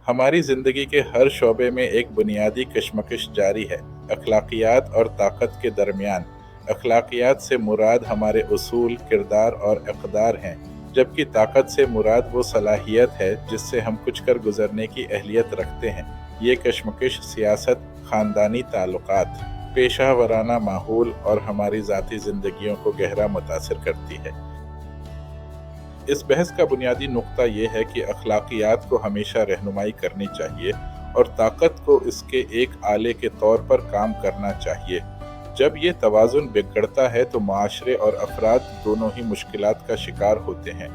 हमारी ज़िंदगी के हर शोबे में एक बुनियादी कशमकश जारी है, अखलाकियात और ताकत के दरमियान। अखलाकियात से मुराद हमारे उसूल, किरदार और इक़दार हैं, जबकि ताकत से मुराद वो सलाहियत है जिससे हम कुछ कर गुजरने की अहलियत रखते हैं। ये कशमकश सियासत, ख़ानदानी ताल्लुकात, पेशा वराना माहौल और हमारी ज़ाती ज़िंदगियों को गहरा मुतासिर करती है। इस बहस का बुनियादी नुक्ता ये है कि अखलाकियात को हमेशा रहनुमाई करनी चाहिए और ताकत को इसके एक आले के तौर पर काम करना चाहिए। जब ये तवाज़ुन बिगड़ता है तो माशरे और अफराद दोनों ही मुश्किलात का शिकार होते हैं।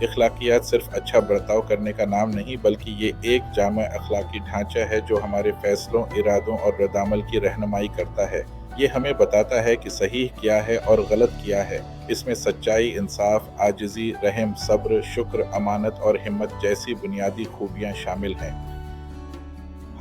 अखलाकियात सिर्फ अच्छा बर्ताव करने का नाम नहीं, बल्कि ये एक जामा अखलाकी ढांचा है जो हमारे फैसलों, इरादों और रद्द-अमल की रहनुमाई करता है। ये हमें बताता है कि सही क्या है और गलत क्या है। इसमें सच्चाई, इंसाफ, आजिज़ी, रहम, सब्र, शुक्र, अमानत और हिम्मत जैसी बुनियादी खूबियाँ शामिल हैं।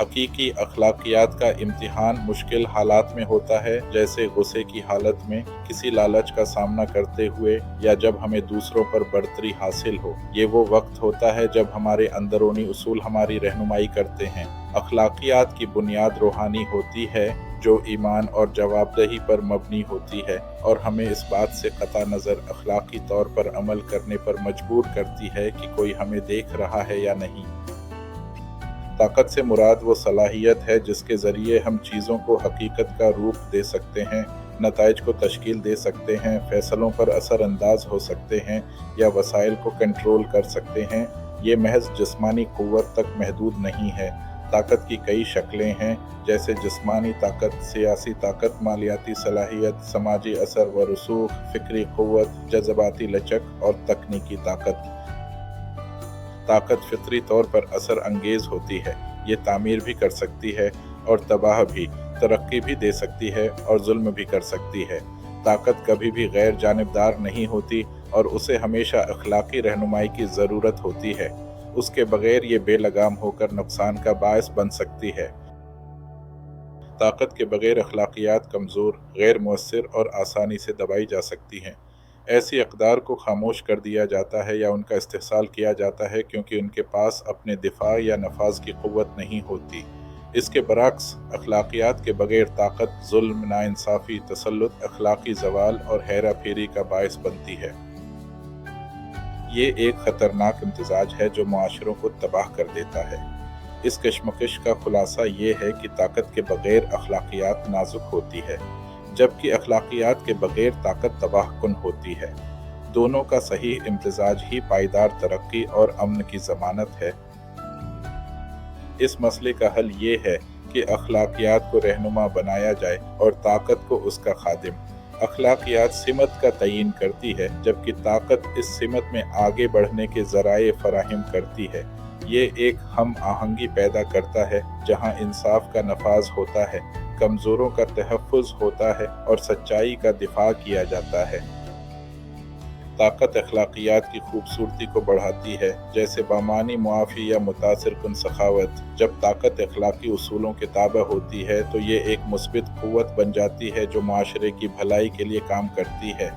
हकीकी अखलाकियात का इम्तिहान मुश्किल हालात में होता है, जैसे गुस्से की हालत में, किसी लालच का सामना करते हुए या जब हमें दूसरों पर बढ़तरी हासिल हो। ये वो वक्त होता है जब हमारे अंदरूनी उसूल हमारी रहनुमाई करते हैं। अखलाकियात की बुनियाद रूहानी होती है, जो ईमान और जवाबदेही पर मबनी होती है और हमें इस बात से कता नज़र अखलाकी तौर पर अमल करने पर मजबूर करती है कि कोई हमें देख रहा है या नहीं। ताकत से मुराद वो सलाहियत है जिसके ज़रिए हम चीज़ों को हकीकत का रूप दे सकते हैं, नताइज को तश्कील दे सकते हैं, फ़ैसलों पर असर अंदाज हो सकते हैं या वसाइल को कंट्रोल कर सकते हैं। ये महज जिस्मानी क़ुव्वत तक महदूद नहीं है। ताकत की कई शक्लें हैं, जैसे जिस्मानी ताकत, सियासी ताकत, मालियाती सलाहियत, समाजी असर व रसूख, फ़िक्री क़ुव्वत, जज़बाती लचक और तकनीकी ताकत। ताकत फितरी तौर पर असर अंगेज़ होती है। ये तामीर भी कर सकती है और तबाह भी, तरक्की भी दे सकती है और जुल्म भी कर सकती है। ताकत कभी भी गैर जानिबदार नहीं होती और उसे हमेशा अखलाकी रहनुमाई की ज़रूरत होती है। उसके बगैर ये बेलगाम होकर नुकसान का बायस बन सकती है। ताकत के बगैर अखलाकियात कमज़ोर, गैर मुअस्सिर और आसानी से दबाई जा सकती हैं। ऐसी अक़दार को खामोश कर दिया जाता है या उनका इस्तेहसाल किया जाता है क्योंकि उनके पास अपने दिफा या नफाज की क़ुव्वत नहीं होती। इसके बरअक्स अखलाकियात के बगैर ताकत जुल्म, नाइंसाफ़ी, तसल्लुत, अखलाकी ज़वाल और हेरा फेरी का बायस बनती है। ये एक ख़तरनाक इम्तिज़ाज है जो मुआशरों को तबाह कर देता है। इस कशमकश का खुलासा ये है कि ताकत के बगैर अखलाकियात नाजुक होती है, जबकि अखलाकियात के बगैर ताकत तबाहकुन होती है। दोनों का सही इम्तिजाज ही पायदार तरक्की और अमन की ज़मानत है। इस मसले का हल ये है कि अखलाकियात को रहनुमा बनाया जाए और ताकत को उसका खादिम। अखलाकियात सिमत का तयीन करती है, जबकि ताकत इस सिमत में आगे बढ़ने के ज़राए फराहम करती है। ये एक हम आहंगी पैदा करता है जहाँ इंसाफ का नफाज होता है, कमज़ोरों का तहफ़्फ़ुज़ होता है और सच्चाई का दिफा किया जाता है। ताकत अखलाकियात की खूबसूरती को बढ़ाती है, जैसे बामानी मुआफ़ी या मुतासिर कुन सखावत। जब ताकत अखलाकी उसूलों के ताबा होती है तो ये एक मुस्बित क़ुव्वत बन जाती है जो माशरे की भलाई के लिए काम करती है।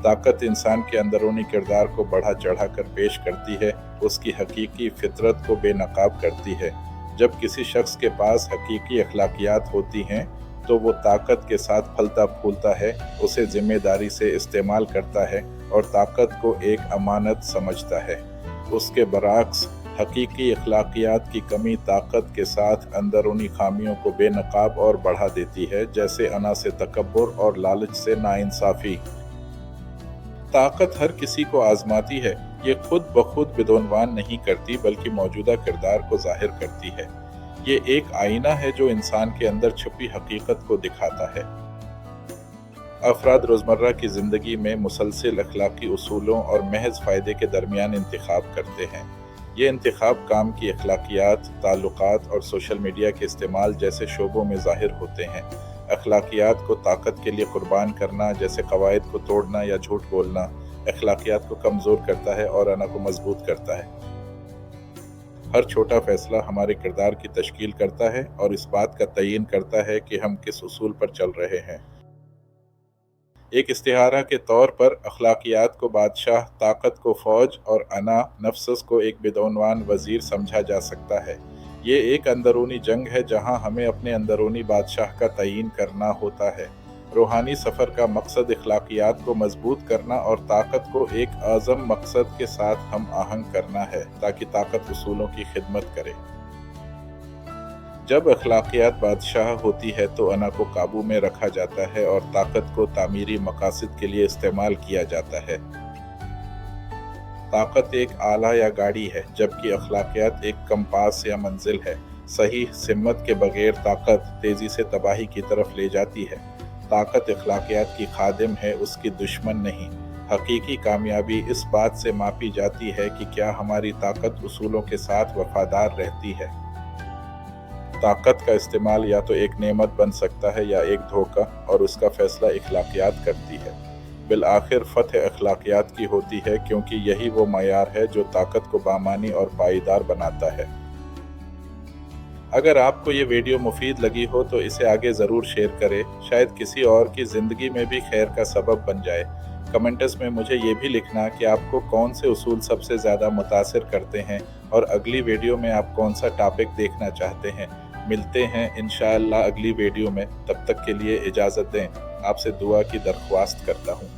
ताकत इंसान के अंदरूनी किरदार को बढ़ा चढ़ा कर पेश करती है, उसकी हकीकी फितरत को बेनकाब करती है। जब किसी शख्स के पास हकीकी अखलाकियात होती हैं तो वो ताकत के साथ फलता फूलता है, उसे जिम्मेदारी से इस्तेमाल करता है और ताकत को एक अमानत समझता है। उसके बरअक्स हकीकी अखलाकियात की कमी ताकत के साथ अंदरूनी खामियों को बेनकाब और बढ़ा देती है, जैसे अना से तकब्बुर और लालच से नाइंसाफ़ी। ताकत हर किसी को आजमाती है। ये खुद ब खुद बिदोनवान नहीं करती, बल्कि मौजूदा किरदार को ज़ाहिर करती है। ये एक आईना है जो इंसान के अंदर छुपी हकीकत को दिखाता है। अफराद रोज़मर्रा की ज़िंदगी में मुसलसल अखलाकी उसूलों और महज फ़ायदे के दरमियान इंतखाब करते हैं। ये इंतखाब काम की अखलाकियात, ताल्लुकात और सोशल मीडिया के इस्तेमाल जैसे शोबों में ज़ाहिर होते हैं। अखलाकियात को ताकत के लिए कुर्बान करना, जैसे कवायद को तोड़ना या झूठ बोलना, अखलाकियात को कमज़ोर करता है और अना को मजबूत करता है। हर छोटा फ़ैसला हमारे किरदार की तश्कील करता है और इस बात का तयीन करता है कि हम किस उसूल पर चल रहे हैं। एक इस्तिहारा के तौर पर अखलाकियात को बादशाह, ताकत को फ़ौज और अना नफ्स को एक बिदौनवान वज़ीर समझा जा सकता है। ये एक अंदरूनी जंग है जहां हमें अपने अंदरूनी बादशाह का तयीन करना होता है। रूहानी सफ़र का मकसद अखलाकियात को मजबूत करना और ताकत को एक आज़म मकसद के साथ हम आहंग करना है ताकि ताकत उसूलों की खिदमत करे। जब अखलाकियात बादशाह होती है तो अना को काबू में रखा जाता है और ताकत को तामीरी मकासद के लिए इस्तेमाल किया जाता है। ताकत एक आला या गाड़ी है, जबकि अखलाकियात एक कंपास या मंजिल है। सही सिमत के बगैर ताकत तेजी से तबाही की तरफ ले जाती है। ताकत अखलाकियात की खादिम है, उसकी दुश्मन नहीं। हकीकी कामयाबी इस बात से मापी जाती है कि क्या हमारी ताकत उसूलों के साथ वफादार रहती है। ताकत का इस्तेमाल या तो एक नेमत बन सकता है या एक धोखा, और उसका फैसला अखलाकियात करती है। बिलआखिर फतह अखलाकियात की होती है, क्योंकि यही वो मयार है जो ताकत को बामानी और पाईदार बनाता है। अगर आपको ये वीडियो मुफीद लगी हो तो इसे आगे ज़रूर शेयर करें, शायद किसी और की ज़िंदगी में भी खैर का सबब बन जाए। कमेंट्स में मुझे ये भी लिखना कि आपको कौन से उसूल सबसे ज़्यादा मुतासिर करते हैं और अगली वीडियो में आप कौन सा टॉपिक देखना चाहते हैं। मिलते हैं इंशाअल्लाह अगली वीडियो में, तब तक के लिए इजाज़त दें। आपसे दुआ की दरख्वास्त करता हूँ।